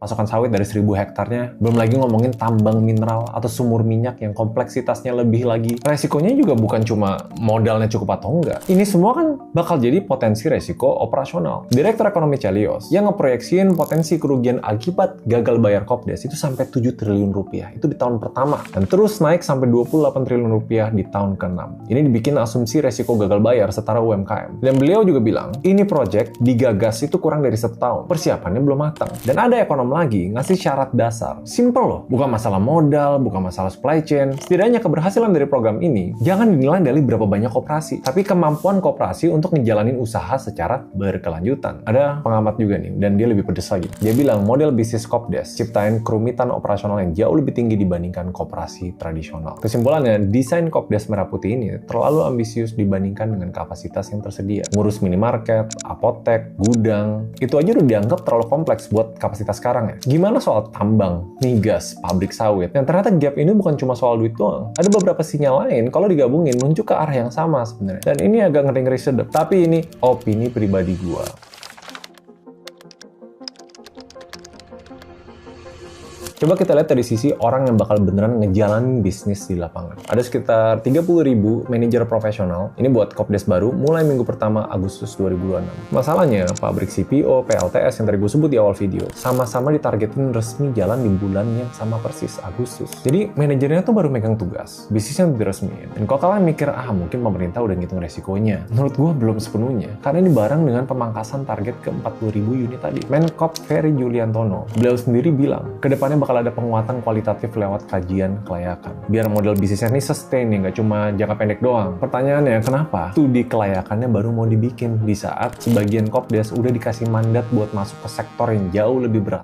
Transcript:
pasokan sawit dari 1.000 hektarnya, belum lagi ngomongin tambang mineral atau sumur minyak yang kompleksitasnya lebih lagi. Resikonya juga bukan cuma modalnya cukup atau enggak. Ini semua kan bakal jadi potensi resiko operasional. Direktur Ekonomi Celios yang ngeproyeksiin potensi kerugian akibat gagal bayar Kopdes itu sampai 7 triliun rupiah. Itu di tahun pertama. Dan terus naik sampai 28 triliun rupiah di tahun ke-6. Ini dibikin asumsi resiko gagal bayar setara UMKM. Dan beliau juga bilang, ini project digagas itu kurang dari 1 tahun. Persiapannya belum matang. Dan ada ekonom lagi ngasih syarat dasar. Simple loh, bukan masalah modal, bukan masalah supply chain. Setidaknya keberhasilan dari program ini jangan dinilai dari berapa banyak koperasi, tapi kemampuan koperasi untuk ngejalanin usaha secara berkelanjutan. Ada pengamat juga nih, dan dia lebih pedes lagi. Dia bilang model bisnis Kopdes ciptain kerumitan operasional yang jauh lebih tinggi dibandingkan koperasi tradisional. Kesimpulannya, desain Kopdes Merah Putih ini terlalu ambisius dibandingkan dengan kapasitas yang tersedia. Ngurus minimarket, apotek, gudang, itu aja udah dianggap terlalu kompleks buat kapasitas sekarang ya. Gimana soal tambang, migas, pabrik sawit? Yang ternyata gap ini bukan cuma soal duit doang. Ada beberapa sinyal lain kalau digabungin menuju ke arah yang sama sebenarnya. Dan ini agak ngeri-ngeri sedep. Tapi ini opini pribadi gua. Coba kita lihat dari sisi orang yang bakal beneran ngejalanin bisnis di lapangan. Ada sekitar 30.000 manajer profesional. Ini buat Kopdes baru mulai minggu pertama Agustus 2026. Masalahnya, pabrik CPO, PLTS yang tadi gue sebut di awal video, sama-sama ditargetin resmi jalan di bulan yang sama persis, Agustus. Jadi, manajernya tuh baru megang tugas. Bisnisnya udah diresmiin. Dan kalau kalian mikir, mungkin pemerintah udah ngitung resikonya. Menurut gue belum sepenuhnya. Karena ini bareng dengan pemangkasan target ke 40.000 unit tadi. Menkop Ferry Juliantono, beliau sendiri bilang, kedepannya bakal ada penguatan kualitatif lewat kajian kelayakan. Biar model bisnisnya ini sustain ya, nggak cuma jangka pendek doang. Pertanyaannya, kenapa studi kelayakannya baru mau dibikin di saat sebagian Kopdes udah dikasih mandat buat masuk ke sektor yang jauh lebih berat?